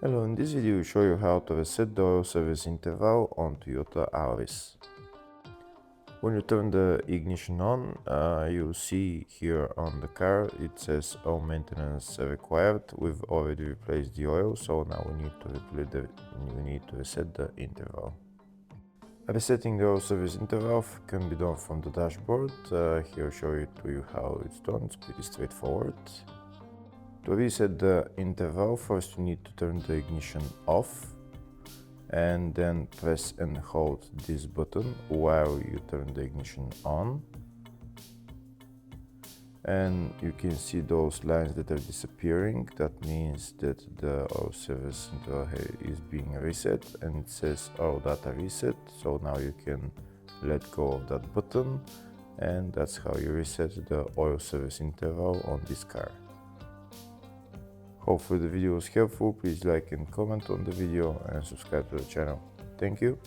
Hello, in this video we show you how to reset the oil service interval on Toyota Auris. When you turn the ignition on, you'll see here on the car it says oil maintenance required. We've already replaced the oil, so now we need to reset the interval. Resetting the oil service interval can be done from the dashboard. Here I'll show you how it's done. It's pretty straightforward. To reset the interval, first you need to turn the ignition off and then press and hold this button while you turn the ignition on. And you can see those lines that are disappearing. That means that the oil service interval is being reset, and it says oil data reset. So now you can let go of that button, and that's how you reset the oil service interval on this car. Hopefully the video was helpful. Please like and comment on the video and subscribe to the channel. Thank you.